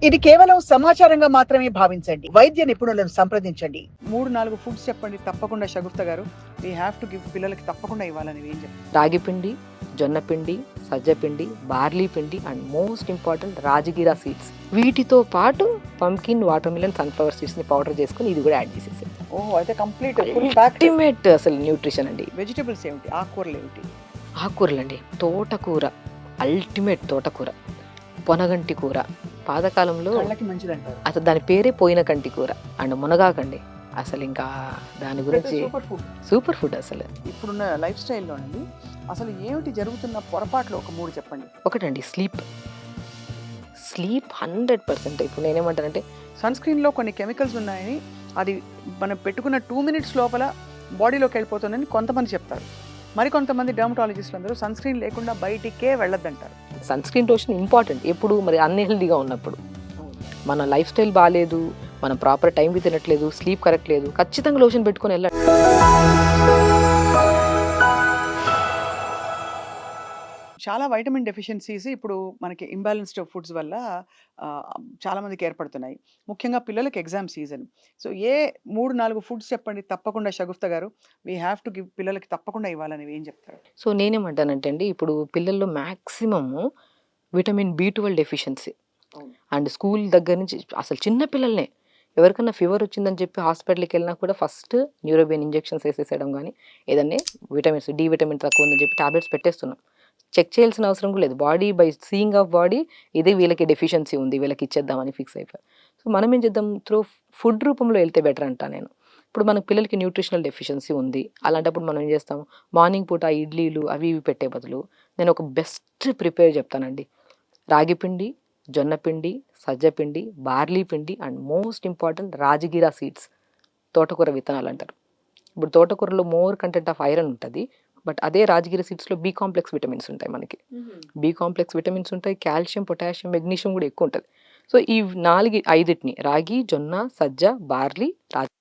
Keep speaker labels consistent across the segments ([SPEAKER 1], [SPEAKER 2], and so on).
[SPEAKER 1] ఇది కేవలం సమాచారంగా మాత్రమే భావించండి. వైద్య నిపుణులను సంప్రదించండి. 3, 4 ఫుడ్స్ చెప్పండి తప్పకుండా షగుఫ్తా గారు. వి హావ్ టు గివ్ పిల్లలకి తప్పకుండా ఇవ్వాలని ఏం చెప్తారు?
[SPEAKER 2] రాగి పిండి, జొన్న పిండి, సజ్జ పిండి, బార్లీ పిండి and most important rajgira seeds. వీటితో పాటు pumpkin, watermelon, sunflower seeds ని పౌడర్ చేసుకుని ఇది కూడా యాడ్ చేసేసారు.
[SPEAKER 1] ఓహో, అయితే కంప్లీట్ ఫుల్ ప్యాక్.
[SPEAKER 2] అల్టిమేట్ అసలు న్యూట్రిషన్ అండి.
[SPEAKER 1] వెజిటబుల్స్ ఏమిటి? ఆకుకూరలు ఏమిటి?
[SPEAKER 2] ఆకుకూరలండి, తోటకూర, అల్టిమేట్ తోటకూర, పొనగంటి కూర, పాతకాలంలో
[SPEAKER 1] కళ్ళకి మంచిదంటారు.
[SPEAKER 2] అసలు దాని పేరే పోయిన కంటి కూర అండ్ మునగాకండి. అసలు ఇంకా దాని గురించి
[SPEAKER 1] సూపర్ ఫుడ్.
[SPEAKER 2] Super food. అసలు
[SPEAKER 1] ఇప్పుడున్న లైఫ్ స్టైల్లోనండి అసలు ఏమిటి జరుగుతున్న పొరపాట్లు ఒక 3 చెప్పండి.
[SPEAKER 2] ఒకటండి, స్లీప్ 100%. ఇప్పుడు నేనేమంటానంటే
[SPEAKER 1] సన్ స్క్రీన్లో కొన్ని కెమికల్స్ ఉన్నాయని, అది మనం పెట్టుకున్న 2 మినిట్స్ లోపల బాడీలోకి వెళ్ళిపోతుందని కొంతమంది చెప్తారు. మరికొంతమంది డర్మటాలజిస్టులు అందరూ సన్ స్క్రీన్ లేకుండా బయటికే వెళ్ళొద్దంటారు.
[SPEAKER 2] Sun screen lotion important. ఎప్పుడు మరి అన్హెల్దీగా ఉన్నప్పుడు, మన లైఫ్ స్టైల్ బాగాలేదు, మనం ప్రాపర్ టైంకి తినట్లేదు, స్లీప్ కరెక్ట్ లేదు, ఖచ్చితంగా లోషన్ పెట్టుకొని వెళ్ళండి.
[SPEAKER 1] చాలా వైటమిన్ డెఫిషియన్సీస్ ఇప్పుడు మనకి ఇంబ్యాలెన్స్డ్ ఫుడ్స్ వల్ల చాలా మందికి ఏర్పడుతున్నాయి. ముఖ్యంగా పిల్లలకి ఎగ్జామ్ సీజన్. సో 3, 4 ఫుడ్స్ చెప్పండి తప్పకుండా షగుఫ్తా గారు. వి హావ్ టు గివ్ పిల్లలకి తప్పకుండా ఇవ్వాలని ఏం చెప్తారు?
[SPEAKER 2] సో నేనేమంటానంటే అండి, ఇప్పుడు పిల్లల్లో maximum vitamin B12 deficiency and school దగ్గర నుంచి అసలు చిన్న పిల్లల్నే ఎవరికన్నా ఫీవర్ వచ్చిందని చెప్పి హాస్పిటల్కి వెళ్ళినా కూడా ఫస్ట్ న్యూరోబియన్ ఇంజెక్షన్స్ వేసేసేయడం, కానీ ఏదన్నా విటమిన్స్ డి విటమిన్ తక్కువ ఉందని చెప్పి టాబ్లెట్స్ పెట్టేస్తున్నాం. చెక్ చేయాల్సిన అవసరం కూడా లేదు. Body by seeing of body ఇదే వీళ్ళకి డెఫిషియన్సీ ఉంది, వీళ్ళకి ఇచ్చేద్దామని ఫిక్స్ అయిపోయారు. సో మనం ఏం చేద్దాం, త్రూ ఫుడ్ రూపంలో వెళ్తే బెటర్ అంటా నేను. ఇప్పుడు మనకి పిల్లలకి న్యూట్రిషనల్ డెఫిషియన్సీ ఉంది, అలాంటప్పుడు మనం ఏం చేస్తాం, మార్నింగ్ పూట ఇడ్లీలు అవి ఇవి పెట్టే బదులు నేను ఒక బెస్ట్ ప్రిపేర్ చెప్తానండి. రాగి పిండి, జొన్న పిండి, సజ్జ పిండి, బార్లీ పిండి and most important rajgira seeds, తోటకూర విత్తనాలు అంటారు. ఇప్పుడు తోటకూరలో మోర్ కంటెంట్ ఆఫ్ ఐరన్ ఉంటుంది, బట్ అదే రాజగిరి సీడ్స్లో బి కాంప్లెక్స్ విటమిన్స్ ఉంటాయి. మనకి బి కాంప్లెక్స్ విటమిన్స్ ఉంటాయి, కాల్షియం, పొటాషియం, మెగ్నీషియం కూడా ఎక్కువ ఉంటుంది. సో ఈ 5 రాగి, జొన్న, సజ్జ, బార్లీ, రాగి,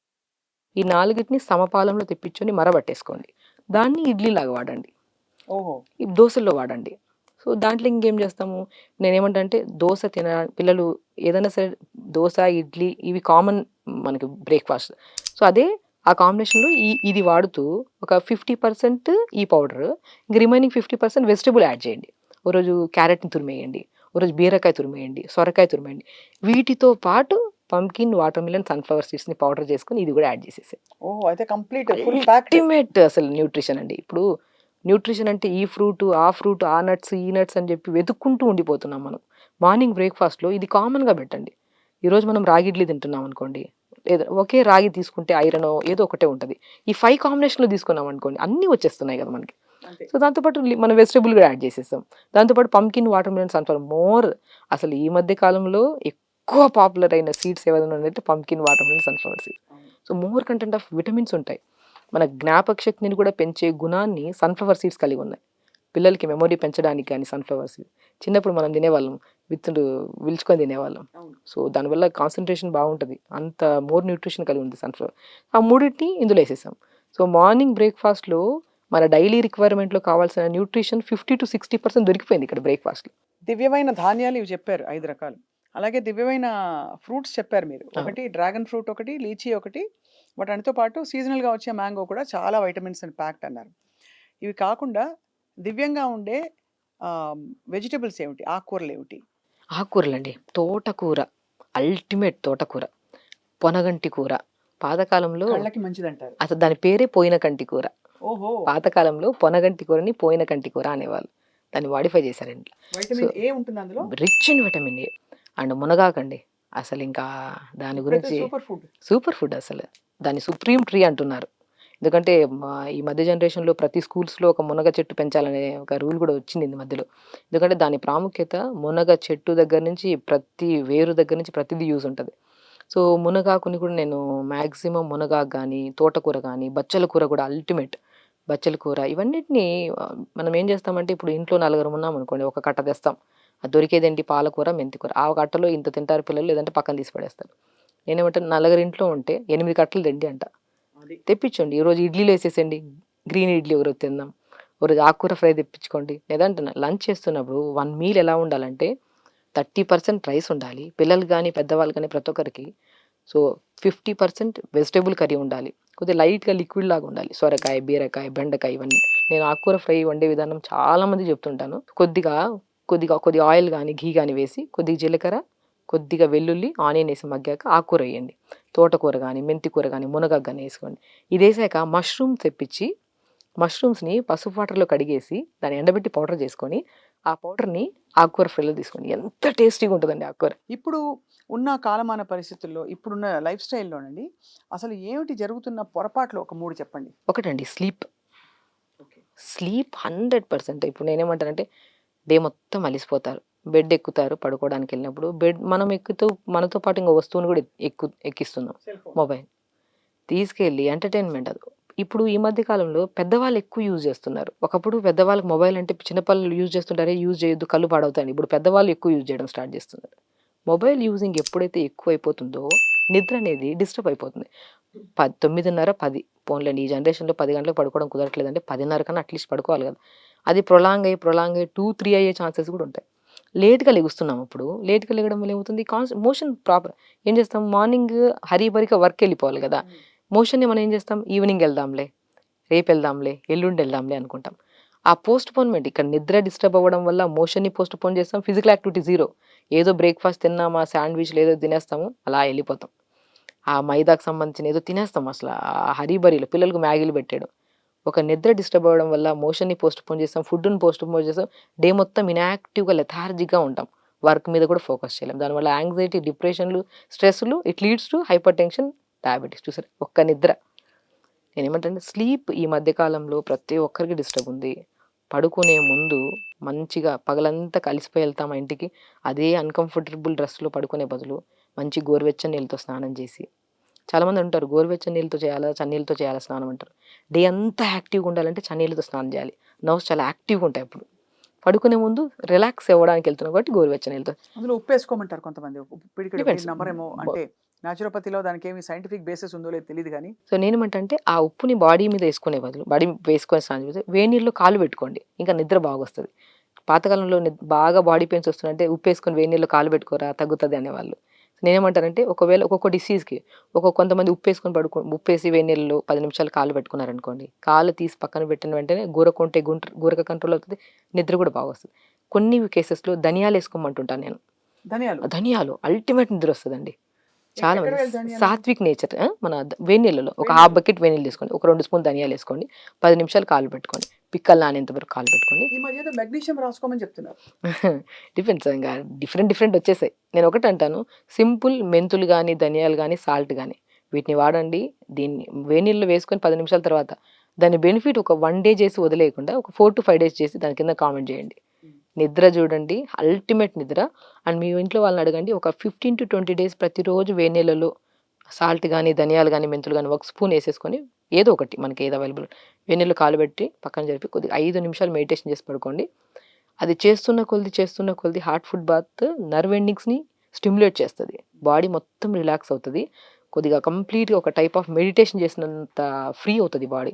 [SPEAKER 2] ఈ 4 సమపాలంలో తెప్పించుకొని మరబట్టేసుకోండి. దాన్ని ఇడ్లీలాగా వాడండి,
[SPEAKER 1] ఓహో,
[SPEAKER 2] ఈ దోశల్లో వాడండి. సో దాంట్లో ఇంకేం చేస్తాము, నేనేమంటే దోశ పిల్లలు ఏదైనా సరే దోశ, ఇడ్లీ ఇవి కామన్ మనకి బ్రేక్ఫాస్ట్. సో అదే ఆ కాంబినేషన్లో ఇది వాడుతూ ఒక 50% ఈ పౌడర్, ఇంక రిమైనింగ్ 50% వెజిటబుల్ యాడ్ చేయండి. ఓ రోజు క్యారెట్ని తురిమేయండి, ఓ రోజు బీరకాయ తురిమేయండి, సొరకాయ తురిమేయండి. వీటితో పాటు పంకిన్, వాటర్ మిలన్, సన్ఫ్లవర్ సీడ్స్ని పౌడర్ చేసుకుని ఇది కూడా యాడ్ చేసేసాయి.
[SPEAKER 1] ఓహో, అయితే కంప్లీట్ ఫుల్ ప్యాక్.
[SPEAKER 2] అల్టిమేట్ అసలు న్యూట్రిషన్ అండి. ఇప్పుడు న్యూట్రిషన్ అంటే ఈ ఫ్రూట్, ఆ ఫ్రూట్, ఆ నట్స్, ఈ నట్స్ అని చెప్పి వెతుక్కుంటూ ఉండిపోతున్నాం మనం. మార్నింగ్ బ్రేక్ఫాస్ట్లో ఇది కామన్గా పెట్టండి. ఈరోజు మనం రాగి ఇడ్లీ తింటున్నాం అనుకోండి, లేదా ఒకే రాగి తీసుకుంటే ఐరన్ ఏదో ఒకటే ఉంటుంది. ఈ 5 కాంబినేషన్లో తీసుకున్నాం అనుకోండి, అన్నీ వచ్చేస్తున్నాయి కదా మనకి. సో దాంతోపాటు మనం వెజిటబుల్ కూడా యాడ్ చేసేస్తాం. దాంతోపాటు pumpkin, watermelon, sunflower more. అసలు ఈ మధ్య కాలంలో ఎక్కువ పాపులర్ అయిన సీడ్స్ ఏదైనా అంటే pumpkin, watermelon, sunflower seed. So more content of vitamins ఉంటాయి. మన జ్ఞాపక శక్తిని కూడా పెంచే గుణాన్ని సన్ఫ్లవర్ సీడ్స్ కలిగి ఉన్నాయి. పిల్లలకి మెమొరీ పెంచడానికి కానీ సన్ఫ్లవర్ సీడ్. చిన్నప్పుడు మనం తినేవాళ్ళం, విత్తులు విల్చుకొని తినేవాళ్ళం. సో దానివల్ల కాన్సన్ట్రేషన్ బాగుంటుంది, అంత మోర్ న్యూట్రిషన్ కలిగి ఉంది సన్ఫ్లవర్. ఆ మూడింటిని ఇందులో వేసేసాం. సో మార్నింగ్ బ్రేక్ఫాస్ట్లో మన డైలీ రిక్వైర్మెంట్లో కావాల్సిన న్యూట్రిషన్ 50 to 60% దొరికిపోయింది ఇక్కడ బ్రేక్ఫాస్ట్లో.
[SPEAKER 1] దివ్యమైన ధాన్యాలు ఇవి చెప్పారు 5 రకాలు. అలాగే దివ్యమైన ఫ్రూట్స్ చెప్పారు మీరు. ఒకటి డ్రాగన్ ఫ్రూట్, ఒకటి లీచీ, ఒకటి వాటితో పాటు సీజనల్గా వచ్చే మ్యాంగో కూడా చాలా వైటమిన్స్ అండ్ ప్యాక్డ్ అన్నారు. ఇవి కాకుండా దివ్యంగా ఉండే వెజిటబుల్స్ ఏమిటి? ఆకుకూరలు ఏమిటి?
[SPEAKER 2] ఆకుకూరలండి, తోటకూర, అల్టిమేట్ తోటకూర, పొనగంటి కూర. పాతకాలంలో
[SPEAKER 1] కళ్ళకి మంచిదంటారు.
[SPEAKER 2] అసలు దాని పేరే పోయిన కంటి కూర.
[SPEAKER 1] ఓహో,
[SPEAKER 2] పాతకాలంలో పొనగంటి కూరని పోయిన కంటి కూర అనేవాళ్ళు. దాన్ని మాడిఫై చేశారండి.
[SPEAKER 1] వైటమిన్ ఏ ఉంటుంది అందులో.
[SPEAKER 2] Rich in vitamin A and మునగాకండి. అసలు ఇంకా దాని గురించి
[SPEAKER 1] సూపర్ ఫుడ్.
[SPEAKER 2] Super food. అసలు దాన్ని సుప్రీం ట్రీ అంటున్నారు. ఎందుకంటే ఈ మధ్య జనరేషన్లో ప్రతి స్కూల్స్లో ఒక మునగ చెట్టు పెంచాలనే ఒక రూల్ కూడా వచ్చింది ఈ మధ్యలో. ఎందుకంటే దాని ప్రాముఖ్యత, మునగ చెట్టు దగ్గర నుంచి ప్రతి వేరు దగ్గర నుంచి ప్రతిదీ యూజ్ ఉంటుంది. సో మునగాకుని కూడా నేను మ్యాక్సిమం మునగాకు కానీ, తోటకూర కానీ, బచ్చల కూర కూడా అల్టిమేట్. బచ్చల కూర ఇవన్నిటిని మనం ఏం చేస్తామంటే, ఇప్పుడు ఇంట్లో 4 ఉన్నాం అనుకోండి, ఒక కట్ట తెస్తాం. అది దొరికేదేంటి, పాలకూర, మెంతికూర. ఆ కట్టలో ఇంత తింటారు పిల్లలు, లేదంటే పక్కన తీసి పడేస్తారు. నేనేమంటే 4 ఇంట్లో ఉంటే 8 కట్టలు తెండి అంట. తెప్పించండి. ఈరోజు ఇడ్లీలు వేసేసండి, గ్రీన్ ఇడ్లీ ఒకరోజు తిందాం, ఒకరోజు ఆకుకూర ఫ్రై తెప్పించుకోండి. లేదంటే లంచ్ చేస్తున్నప్పుడు 1 మీల్ ఎలా ఉండాలంటే 30% రైస్ ఉండాలి. పిల్లలు గానీ, పెద్దవాళ్ళు గానీ ప్రతి ఒక్కరికి. సో, 50% వెజిటబుల్ కర్రీ ఉండాలి. కొద్దిగా లైట్‌గా లిక్విడ్ లాగా ఉండాలి. సొరకాయ, బీరకాయ, బెండకాయ ఇవన్నీ. నేను ఆకుకూర ఫ్రై వండే విధానం చాలా మందికి చెప్తుంటాను. కొద్దిగా ఆయిల్ గానీ, ఘీ గానీ వేసి, కొద్దిగా జీలకర్ర, కొద్దిగా వెల్లుల్లి, ఆనియన్ ఏసి మగ్గాక ఆకుకూర ఎయ్యండి. తోటకూర గానీ, మెంతి కూర గానీ, మునగాకు గానీ ఏసుకోండి. ఇదేసాక మష్రూమ్స్ తెప్పిచ్చి, మష్రూమ్స్‌ని పసుపు వాటర్‌లో కడిగేసి, దాన్ని ఎండబెట్టి పౌడర్ చేసుకొని, ఆ పౌడర్‌ని ఆకుకూర ఫ్రైలో తీసుకోండి. ఎంత టేస్టీగా ఉంటదండి ఆకుకూర.
[SPEAKER 1] ఇప్పుడు ఉన్న కాలమాన పరిస్థితుల్లో, ఇప్పుడున్న లైఫ్ స్టైల్‌లోనండి అసలు ఏమిటి జరుగుతున్న పొరపాట్లు ఒక 3 చెప్పండి?
[SPEAKER 2] ఒకటండి స్లీప్.
[SPEAKER 1] ఓకే.
[SPEAKER 2] స్లీప్ 100%. ఇప్పుడు నేనేమంటానంటే, డే మొత్తం అలిసిపోతారు. బెడ్ ఎక్కుతారు పడుకోవడానికెళ్ళినప్పుడు. మనం ఎక్కుతూ మనతో పాటు ఇంకో వస్తువుని కూడా ఎక్కిస్తున్నాం.
[SPEAKER 1] Cell phone.
[SPEAKER 2] మొబైల్. తీసుకెళ్ళి ఎంటర్‌టైన్‌మెంట్ అది. ఇప్పుడు ఈ మధ్య కాలంలో పెద్దవాళ్ళు ఎక్కువ యూజ్ చేస్తున్నారు. ఒకప్పుడు పెద్దవాళ్ళకి మొబైల్ అంటే చిన్నపిల్లలు యూజ్ చేస్తుంటారే, యూజ్ చేయొద్దు కళ్ళు పాడవుతాయని. ఇప్పుడు పెద్దవాళ్ళు ఎక్కువ యూజ్ చేయడం స్టార్ట్ చేస్తున్నారు. మొబైల్ యూజింగ్ ఎప్పుడైతే ఎక్కువైపోతుందో నిద్ర అనేది డిస్టర్బ్ అయిపోతుంది. 9:30, 10 పోన్లేండి ఈ జనరేషన్‌లో 10 గంటలకు పడుకోవడం కుదరట్లేదంటే 10:30 కన్నా అట్‌లీస్ట్ పడుకోవాలి కదా! అది ప్రొలాంగ్ అయ్యి 2, 3 అయ్యే ఛాన్సెస్ కూడా ఉంటాయి. లేట్‌గా లెగుస్తున్నాం ఇప్పుడు. లేట్‌గా లెగడం వల్ల ఏమవుతుంది మోషన్ ప్రాపర్ ఏం చేస్తాం మార్నింగ్ హరీబరీగా వర్క్‌కెళ్ళిపోవాలి కదా! మోషన్‌ని మనం ఏం చేస్తాం ఈవినింగ్ ఎళ్దాంలే, రేపెళ్దాంలే, ఎల్లుండెళ్దాంలే అనుకుంటాం. ఆ పోస్ట్‌పోన్‌మెంట్ ఇక్కడ నిద్ర డిస్టర్బ్ అవ్వడం వల్ల మోషన్‌ని పోస్ట్‌పోన్ చేస్తాం. Physical activity zero. ఏదో బ్రేక్‌ఫాస్ట్ తిన్నామా, శాండ్‌విచ్‌లు ఏదో తినేస్తాము. అలా ఎళ్ళిపోతాం. ఆ మైదాకు సంబంధించిన ఏదో తినేస్తాం అసల. ఆ హరీబరీలో పిల్లలకు మ్యాగీలు పెట్టేయడం. ఒక నిద్ర డిస్టర్బ్ అవ్వడం వల్ల మోషన్‌ని పోస్ట్‌పోన్ చేస్తాం. ఫుడ్‌ని పోస్ట్‌పోన్ చేస్తాం. డే మొత్తం ఇనాక్టివ్‌గా లెథార్జిక్‌గా ఉంటాం. వర్క్ మీద కూడా ఫోకస్ చేయలేం. దానివల్ల యాంగ్జైటీ, డిప్రెషన్‌లు, స్ట్రెస్‌లు it leads to hypertension, diabetes చూసారా ఒక్క నిద్ర. నేనేమంటానంటే స్లీప్ ఈ మధ్య కాలంలో ప్రతి ఒక్కరికి డిస్టర్బ్ ఉంది. పడుకునే ముందు మంచిగా పగలంతా కలిసిపోయి వెళ్తామా ఇంటికి, అదే అన్‌కంఫర్టబుల్ డ్రెస్‌లో పడుకునే బదులు మంచి గోరువెచ్చని నీళ్ళతో స్నానం చేసి చాలామంది అంటారు గోరువెచ్చని నీళ్ళతో చేయాలా, చన్నీళ్ళతో చేయాలా స్నానం అంటారు. డే అంతా యాక్టివ్‌గా ఉండాలంటే చన్నీళ్ళతో స్నానం చేయాలి. నర్వ్స్ చాలా యాక్టివ్‌గా ఉంటాయి అప్పుడు. పడుకునే ముందు రిలాక్స్ అవ్వడానికి వెళ్తున్నాం కాబట్టి గోరువెచ్చని నీళ్ళతో
[SPEAKER 1] అందులో ఉప్పేసుకోమంటారు కొంతమంది. ఉప్పు పిడికెడు
[SPEAKER 2] డిపెండ్స్.
[SPEAKER 1] మీరు నమ్మరేమో అంటే న్యాచురోపతిలో దానికేమి సైంటిఫిక్ బేసిస్ ఉందో లేదో తెలీదు గానీ
[SPEAKER 2] సో నేనేమంటంటే ఆ ఉప్పుని బాడీ మీద యేసుకునే బదులు బాడీ వేసుకొని స్నానం చేసి వేడి నీళ్ళలో కాళ్ళు పెట్టుకోండి. ఇంకా నిద్ర బాగొస్తది. పాతకాలంలో బాగా బాడీ పెయిన్స్ వస్తున్నాయంటే ఉప్పేసుకొని వేడి నీళ్ళలో కాళ్ళు పెట్టుకోరా తగ్గుతది అనేవాళ్ళు. నేనేమంటానంటే ఒకవేళ ఒక్కొక్క డిసీజ్‌కి కొంతమంది ఉప్పేసి వేడి నీళ్ళలో 10 నిమిషాలు కాళ్ళు పెట్టుకున్నారనుకోండి. కాళ్ళు తీసి పక్కన పెట్టిన వెంటనే గురక కంట్రోల్ అవుతది. నిద్ర కూడా బాగొస్తది. కొన్ని కేసెస్‌లో ధనియాలేసుకోమంటుంటాను నేను.
[SPEAKER 1] ధనియాలు.
[SPEAKER 2] ధనియాలు అల్టిమేట్ నిద్రొస్తదండి. చాలా
[SPEAKER 1] ఎక్కడ
[SPEAKER 2] మంది
[SPEAKER 1] వెళ్ళి ధనియాలు?
[SPEAKER 2] సాత్విక్ నేచర్ మన వేడి నీళ్ళలో ఒక
[SPEAKER 1] వేడి
[SPEAKER 2] హాఫ్
[SPEAKER 1] నీళ్ళు.
[SPEAKER 2] బకెట్ వేడి నీళ్ళు తీసుకోండి. ఒక 2 స్పూన్ ధనియాలేసుకోండి. 10 నిమిషాలు కాళ్ళు పెట్టుకోండి. పిక్కలు నానేంత వరకు కాళ్ళు పెట్టుకోండి.
[SPEAKER 1] ఈ మధ్య ఏదో మెగ్నీషియం రాసుకోమని చెప్తున్నారు.
[SPEAKER 2] డిపెండ్స్ ఇంగా డిఫరెంట్ వచ్చేసాయి. నేను ఒకటంటాను సింపుల్ మెంతులు గాని, ధనియాలు గాని, సాల్ట్ గాని వీటిని వాడండి. దీన్ని వేడి నీళ్ళలో వేసుకొని 10 నిమిషాల తర్వాత దాని బెనిఫిట్ ఒక 1 డే చేసి వదిలేయకుండా ఒక 4-5 డేస్ చేసి దాని కింద కామెంట్ చేయండి. నిద్ర చూడండి అల్టిమేట్ నిద్ర. అండ్ మీ ఇంట్లో వాళ్ళని అడగండి ఒక 15-20 డేస్ ప్రతిరోజు వేడి నీళ్ళలో సాల్ట్ గాని, ధనియాలు గాని, మెంతులు గాని ఒక స్పూన్ ఏసేసుకొని ఏదో ఒకటి మనకి ఏది అవైలబుల్ వేడి నీళ్ళలో కాలు పెట్టి పక్కన జరిపి కొద్దిగా 5 నిమిషాలు మెడిటేషన్ చేసి పడుకోండి. అది చేస్తున్న కొలిది హార్ట్ ఫుడ్ బాత్ నర్వ్ ఎండింగ్స్‌ని స్టిమ్యులేట్ చేస్తది. బాడీ మొత్తం రిలాక్స్ అవుతది. కొద్దిగా కంప్లీట్‌గా ఒక టైప్ ఆఫ్ మెడిటేషన్ చేసినంత ఫ్రీ అవుతది బాడీ.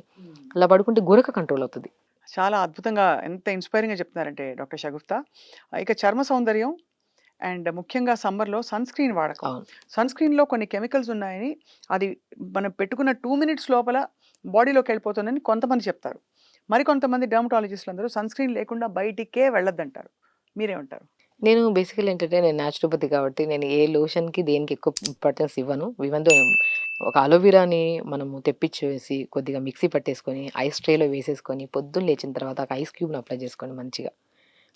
[SPEAKER 2] అలా పడుకుంటే గురక కంట్రోల్ అవుతది.
[SPEAKER 1] చాలా అద్భుతంగా ఎంత ఇన్‌స్పైరింగ్‌గా చెప్తున్నారంటే డాక్టర్ షగుఫ్తా. ఇక చర్మ సౌందర్యం అండ్ ముఖ్యంగా సమ్మర్‌లో సన్ స్క్రీన్ వాడకం.
[SPEAKER 2] అవును.
[SPEAKER 1] సన్ స్క్రీన్‌లో కొన్ని కెమికల్స్ ఉన్నాయని, అది మనం పెట్టుకున్న 2 మినిట్స్ లోపల బాడీలోకెళ్ళిపోతుందని కొంతమంది చెప్తారు. మరికొంతమంది డెర్మటాలజిస్ట్‌లందరూ సన్ స్క్రీన్ లేకుండా బయటికే వెళ్ళొద్దంటారు. మీరేమంటారు?
[SPEAKER 2] నేను బేసికల్లీ ఏంటంటే నేను న్యాచురోపతి కాబట్టి నేను ఏ లోషన్‌కి దేనికి ఎక్కువ ఇంపార్టెన్స్ ఇవ్వను. ఈవెన్ దో ఒక అలోవెరాని మనము తెప్పించేసి కొద్దిగా మిక్సీ పట్టేసుకొని ఐస్ ట్రేలో వేసేసుకొని పొద్దున్న లేచిన తర్వాత ఒక ఐస్ క్యూబ్‌ని అప్లై చేసుకోండి మంచిగా.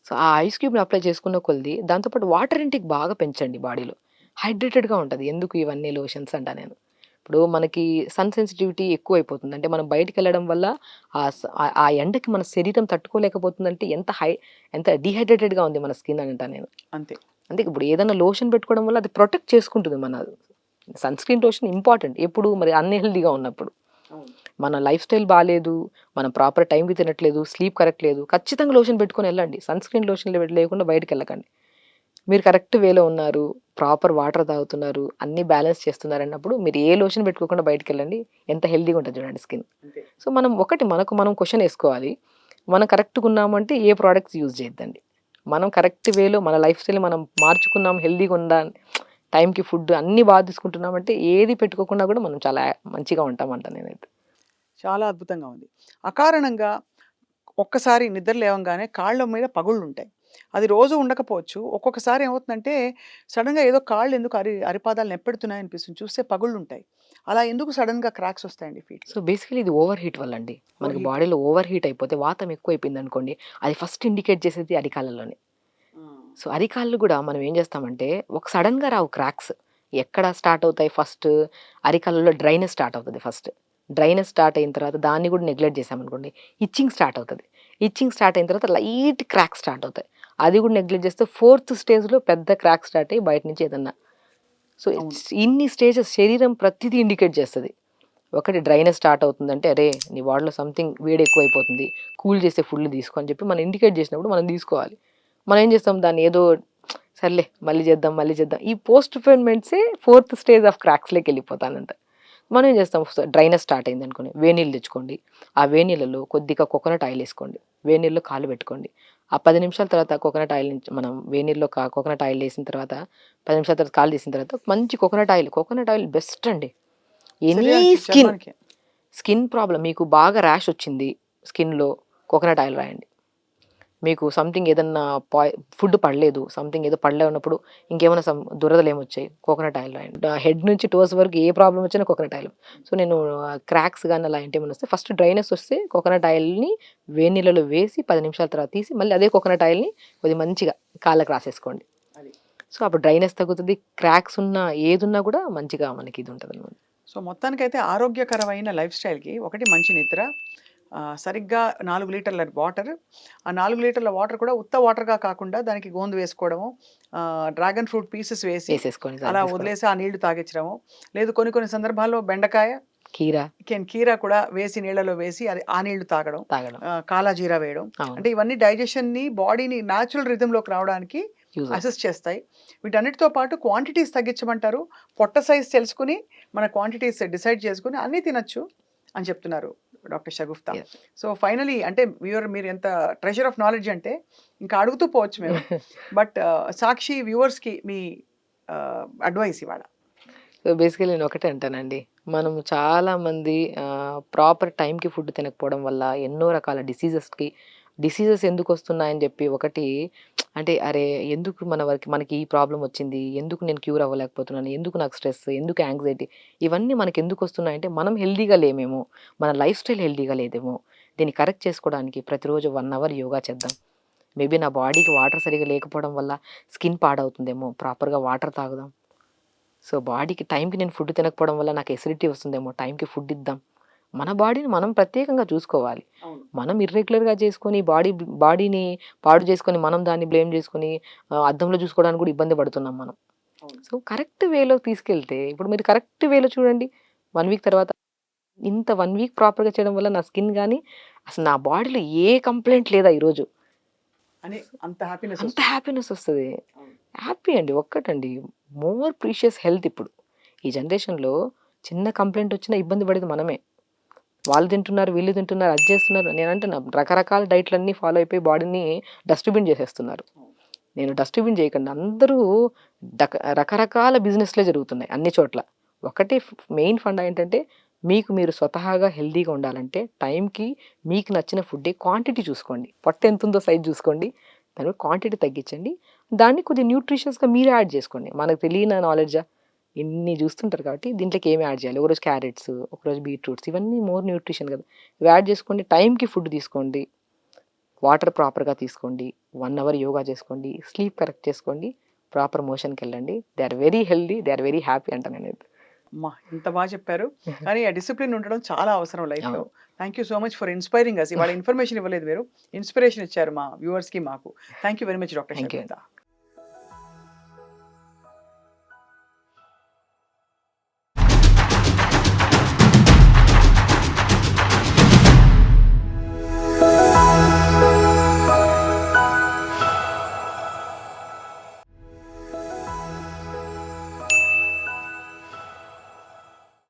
[SPEAKER 2] సో, ఆ ఐస్ క్యూబ్‌ని అప్లై చేసుకున్న కొలిది దాంతో పాటు వాటర్ ఇంటేక్ బాగా పెంచండి బాడీలో. హైడ్రేటెడ్‌గా ఉంటది. ఎందుకు ఇవన్నీ లోషన్స్ అంటా నేను. ఇప్పుడు మనకి సన్ సెన్సిటివిటీ ఎక్కువైపోతుంది. అంటే మనం బయటికెళ్ళడం వల్ల ఆ ఎండకి మన శరీరం తట్టుకోలేకపోతుందంటే ఎంత డీహైడ్రేటెడ్‌గా ఉంది మన స్కిన్ అని అంటా నేను.
[SPEAKER 1] అంతే.
[SPEAKER 2] అంటే ఇప్పుడు ఏదైనా లోషన్ పెట్టుకోవడం వల్ల అది ప్రొటెక్ట్ చేసుకుంటుంది సన్ స్క్రీన్ లోషన్ ఇంపార్టెంట్. ఎప్పుడు మరి అన్‌హెల్తీగా ఉన్నప్పుడు.
[SPEAKER 1] అవును.
[SPEAKER 2] మన లైఫ్ స్టైల్ బాలేదు. మనం ప్రాపర్ టైంకి తినట్లేదు. స్లీప్ కరెక్ట్ లేదు. ఖచ్చితంగా లోషన్ పెట్టుకొని ఎళ్ళండి. సన్ స్క్రీన్ లోషన్ లేకుండా బయటికెళ్ళకండి. మీరు కరెక్ట్ వేలో ఉన్నారు. ప్రాపర్ వాటర్ తాగుతున్నారు. అన్నీ బ్యాలెన్స్ చేస్తున్నారన్నప్పుడు మీరు ఏ లోషన్ పెట్టుకోకుండా బయటికెళ్ళండి. ఎంత హెల్తీగా ఉంటది చూడండి స్కిన్.
[SPEAKER 1] అంతే.
[SPEAKER 2] సో, మనం ఒకటి మనకు మనం క్వెషన్ ఏసుకోవాలి. మనం కరెక్ట్‌గా ఉన్నామంటే ఏ ప్రొడక్ట్స్ యూజ్ చేయొద్దండి. మనం కరెక్ట్ వేలో మన లైఫ్ స్టైల్ మనం మార్చుకున్నాం, హెల్దీగా ఉండాలి, టైంకి ఫుడ్ అన్నీ బాగా తీసుకుంటున్నామంటే ఏది పెట్టుకోకుండా కూడా మనం చాలా మంచిగా ఉంటామంట నేనైతే.
[SPEAKER 1] చాలా అద్భుతంగా ఉంది. అకారణంగా ఒక్కసారి నిద్ర లేవంగానే కాళ్ళ మీద పగుళ్ళుంటాయి. అది రోజు ఉండకపోవచ్చు. ఒక్కొక్కసారి ఏమవుతుందంటే సడెన్‌గా ఏదో కాళ్ళు ఎందుకు అరిపాదాలు నొప్పెడుతున్నాయి అనిపిస్తుంది. చూస్తే పగుళ్ళుంటాయి. అలా ఎందుకు సడెన్‌గా క్రాక్స్ వస్తాయండి ఫీట్‌లో?
[SPEAKER 2] సో బేసికలీ ఇది ఓవర్ హీట్ వల్ల అండి.
[SPEAKER 1] ఓవర్
[SPEAKER 2] మనకి
[SPEAKER 1] హీట్.
[SPEAKER 2] బాడీలో ఓవర్ హీట్ అయిపోతే వాతం ఎక్కువైపోయింది అనుకోండి, అది ఫస్ట్ ఇండికేట్ చేసేది అరికాళ్ళలోనే.
[SPEAKER 1] ఆ!
[SPEAKER 2] సో అరికాళ్ళు కూడా మనం ఏం చేస్తామంటే ఒక సడన్‌గా రావు క్రాక్స్. ఎక్కడ స్టార్ట్ అవుతాయి ఫస్ట్, అరికాళ్ళలో డ్రైనెస్ స్టార్ట్ అవుతది ఫస్ట్. డ్రైనెస్ స్టార్ట్ అయిన తర్వాత దాన్ని కూడా నెగ్లెక్ట్ చేశామనుకోండి, ఇచ్చింగ్ స్టార్ట్ అవుతది. ఇచ్చింగ్ స్టార్ట్ అయిన తర్వాత లైట్ క్రాక్స్ స్టార్ట్ అవుతాయి. అది కూడా నెగ్లెక్ట్ చేస్తే ఫోర్త్ స్టేజ్‌లో పెద్ద క్రాక్ స్టార్ట్ అయ్యి బయట నుంచి ఏదన్నా. సో
[SPEAKER 1] అవును.
[SPEAKER 2] ఇన్ని స్టేజెస్ శరీరం ప్రతిదీ ఇండికేట్ చేస్తది. ఒకటి డ్రైనెస్ స్టార్ట్ అవుతుందంటే, అరే! నీ బాడీలో సంథింగ్ వేడి ఎక్కువైపోతుంది. కూల్ చేసే ఫుడ్‌లు తీసుకో అని చెప్పి మనం ఇండికేట్ చేసినప్పుడు మనం తీసుకోవాలి. మనం ఏం చేస్తాం దాన్ని ఏదో సర్లే మళ్ళీ చేద్దాం, మళ్ళీ చేద్దాం. ఈ పోస్ట్‌పోన్‌మెంట్సే ఫోర్త్ స్టేజ్ ఆఫ్ క్రాక్స్‌లోకి వెళ్ళిపోతానంట. మనం ఏం చేస్తాం డ్రైనెస్ స్టార్ట్ అయిందనుకోండి, వేడి నీళ్ళు తెచ్చుకోండి. ఆ వేడి నీళ్ళలో కొద్దిగా కోకోనట్ ఆయిల్ ఏసుకోండి. వేడి నీళ్ళలో కాళ్ళు పెట్టుకోండి. ఆ 10 నిమిషాల తర్వాత కోకోనట్ ఆయిల్ నుంచి మనం వేడి నీళ్ళలో కోకోనట్ ఆయిల్ ఏసిన తర్వాత 10 నిమిషాల తర్వాత కాళ్ళు తీసిన తర్వాత మంచి కోకోనట్ ఆయిల్ బెస్ట్ అండి. ఎనీ
[SPEAKER 1] శరీరానికి,
[SPEAKER 2] స్కిన్,
[SPEAKER 1] చర్మానికి.
[SPEAKER 2] స్కిన్ ప్రాబ్లమ్ మీకు బాగా ర్యాష్ వచ్చింది స్కిన్‌లో కోకోనట్ ఆయిల్ రాయండి. మీకు సంథింగ్ ఏదన్నా ఫుడ్ పడలేదు, సంథింగ్ ఏదో పడలేనప్పుడు ఇంకేమైనా దురదలేమొచ్చాయి కోకోనట్ ఆయిల్ రాయండి. హెడ్ నుంచి టోస్ వరకు ఏ ప్రాబ్లమ్ వచ్చినా కోకోనట్ ఆయిల్. సో నేను క్రాక్స్ గాని అలాంటివి ఏమైనా వస్తే ఫస్ట్ డ్రైనెస్ వస్తే కోకోనట్ ఆయిల్‌ని వేడి నీళ్ళలో వేసి 10 నిమిషాల తర్వాత తీసి మళ్ళీ అదే కోకోనట్ ఆయిల్‌ని కొద్దిగా మంచిగా కాళ్ళకి రాసేసుకోండి.
[SPEAKER 1] అది.
[SPEAKER 2] సో అప్పుడు డ్రైనెస్ తగ్గుతది. క్రాక్స్ ఉన్నా ఏదున్నా కూడా మంచిగా మనకి ఇది ఉంటదనమాట.
[SPEAKER 1] సో, మొత్తానికైతే ఆరోగ్యకరమైన లైఫ్ స్టైల్‌కి ఒకటి మంచి నిద్ర, సరిగ్గా 4 లీటర్ల వాటర్. ఆ 4 లీటర్ల వాటర్ కూడా ఉత్త వాటర్‌గా కాకుండా దానికి గోందు వేసుకోవడము, డ్రాగన్ ఫ్రూట్ పీసెస్ వేసి
[SPEAKER 2] వేసేసుకొని
[SPEAKER 1] అలా
[SPEAKER 2] తీసుకోవడం.
[SPEAKER 1] వదిలేసి ఆ నీళ్లు తాగిచ్చడము. లేదు కొన్ని కొన్ని సందర్భాల్లో బెండకాయ,
[SPEAKER 2] కీరా
[SPEAKER 1] కీరా కూడా వేసి నీళ్ళలో వేసి అది ఆ నీళ్లు తాగడం.
[SPEAKER 2] తాగడం.
[SPEAKER 1] కాలా జీరా వేయడం.
[SPEAKER 2] అవును.
[SPEAKER 1] అంటే ఇవన్నీ డైజెషన్‌ని, బాడీని న్యాచురల్ రిథమ్‌లోకి రావడానికి
[SPEAKER 2] యూజ్ అవుతుంది.
[SPEAKER 1] అసిస్ట్ చేస్తాయి. వీటన్నిటితో పాటు క్వాంటిటీస్ తగ్గించమంటారు. పొట్ట సైజ్ తెలుసుకొని, మన క్వాంటిటీస్ డిసైడ్ చేసుకొని అన్నీ తినొచ్చు అని చెప్తున్నారు doctor Shagufta.
[SPEAKER 2] Yes.
[SPEAKER 1] So, finally అంటే మీరు ఎంత ట్రెజర్ ఆఫ్ నాలెడ్జ్ అంటే ఇంకా అడుగుతూ పోవచ్చు మేము. బట్ సాక్షి వ్యూవర్స్‌కి మీ అడ్వైస్ ఇవాళ.
[SPEAKER 2] సో బేసికల్లీ నేను ఒకటే అంటానండి. మనం చాలామంది ప్రాపర్ టైంకి ఫుడ్ తినకపోవడం వల్ల ఎన్నో రకాల డిసీజెస్ ఎందుకొస్తున్నాయని జెప్పి ఒకటి అంటే అరే! ఎందుకు మనకి ఈ ప్రాబ్లమ్ వచ్చింది? ఎందుకు నేను క్యూర్ అవ్వలేకపోతున్నాను? ఎందుకు నాకు స్ట్రెస్? ఎందుకు యాంక్సైటీ? ఇవన్నీ మనకెందుకొస్తున్నాయంటే మనం హెల్తీగా లేమేమో! మన లైఫ్ స్టైల్ హెల్తీగా లేదేమో! దీన్ని కరెక్ట్ చేసుకోవడానికి ప్రతిరోజు 1 అవర్ యోగా చేద్దాం. మేబీ నా బాడీకి వాటర్ సరిగ్గా లేకపోవడం వల్ల స్కిన్ పాడవుతుందేమో! ప్రాపర్‌గా వాటర్ తాగుదాం. సో, బాడీకి టైంకి నేను ఫుడ్ తినకపోవడం వల్ల నాకు ఎసిడిటీ వస్తుందేమో, టైంకి ఫుడ్ ఇద్దాం. మన బాడీని మనం ప్రత్యేకంగా చూసుకోవాలి.
[SPEAKER 1] అవును.
[SPEAKER 2] మనం ఇర్రెగ్యులర్‌గా చేసుకొని బాడీని పాడు చేసుకొని, మనం దాన్ని బ్లేమ్ చేసుకొని అద్దంలో చూసుకోవడానికి కూడా ఇబ్బంది పడుతున్నాం మనం.
[SPEAKER 1] అవును.
[SPEAKER 2] సో, కరెక్ట్ వేలో తీసుకెళ్తే ఇప్పుడు మీరు కరెక్ట్ వేలో చూడండి. 1 వీక్ తర్వాత ఇంత 1 వీక్ ప్రాపర్‌గా చేయడం వల్ల నా స్కిన్ గాని, అసలు నా బాడీలో ఏ కంప్లెయింట్ లేదా ఈరోజు.
[SPEAKER 1] అని అంత హ్యాపీనెస్
[SPEAKER 2] అంత
[SPEAKER 1] వస్తుంది.
[SPEAKER 2] హ్యాపీనెస్ వస్తది.
[SPEAKER 1] అవును.
[SPEAKER 2] హ్యాపీ అండి. ఒక్కటండి మోర్ ప్రీషియస్ హెల్త్ ఇప్పుడు. ఈ జనరేషన్‌లో చిన్న కంప్లెయింట్ వచ్చినా ఇబ్బంది పడేది మనమే. వాళ్ళు తింటున్నారు, వీళ్ళు తింటున్నారు, అది చేస్తున్నారు. నేనంటున్నా రకరకాల డైట్‌లన్నీ ఫాలో అయిపోయి బాడీని డస్ట్‌బిన్ చేసేస్తున్నారు.
[SPEAKER 1] అవును.
[SPEAKER 2] నేను డస్ట్‌బిన్ చేయకండి. అందరూ రకరకాల బిజినెస్‌లే జరుగుతున్నాయి అన్ని చోట్ల. ఒకటే మెయిన్ ఫండా ఏంటంటే మీకు మీరు స్వతహాగా హెల్తీగా ఉండాలంటే టైంకి మీకు నచ్చిన ఫుడ్డే క్వాంటిటీ చూసుకోండి. పొట్ట ఎంతుందో సైజ్ చూసుకోండి. దాని క్వాంటిటీ తగ్గించండి. దాన్ని కొద్దిగా న్యూట్రిషియస్‌గా మీరే యాడ్ చేసుకోండి. మనకు తెలియని నాలెడ్జా? ఇన్ని చూస్తుంటారు కాబట్టి దీంట్లోకి ఏమి యాడ్ చేయాలి? ఒకరోజు క్యారెట్స్, ఒకరోజు బీట్రూట్స్ ఇవన్నీ మోర్ న్యూట్రిషన్ కదా! ఇవి యాడ్ చేసుకోండి. టైంకి ఫుడ్ తీసుకోండి. వాటర్ ప్రాపర్‌గా తీసుకోండి. 1 అవర్ యోగా చేసుకోండి. స్లీప్ కరెక్ట్ చేసుకోండి. ప్రాపర్ మోషన్‌కెళ్ళండి. They are very healthy. They are very happy అంట నేనైతే.
[SPEAKER 1] అమ్మా! ఎంత చెప్పారు. కానీ ఆ డిసిప్లిన్ ఉండడం చాలా అవసరం లైఫ్‌లో.
[SPEAKER 2] అవును.
[SPEAKER 1] Thank you so much for inspiring us. ఇవాళ ఇన్ఫర్మేషన్ ఇవ్వలేదు మీరు. ఇన్‌స్పిరేషన్ ఇచ్చారు మా వ్యూవర్స్‌కి, మాకు. Thank you very much doctor
[SPEAKER 2] thank you అండి.
[SPEAKER 1] షగుఫ్తా.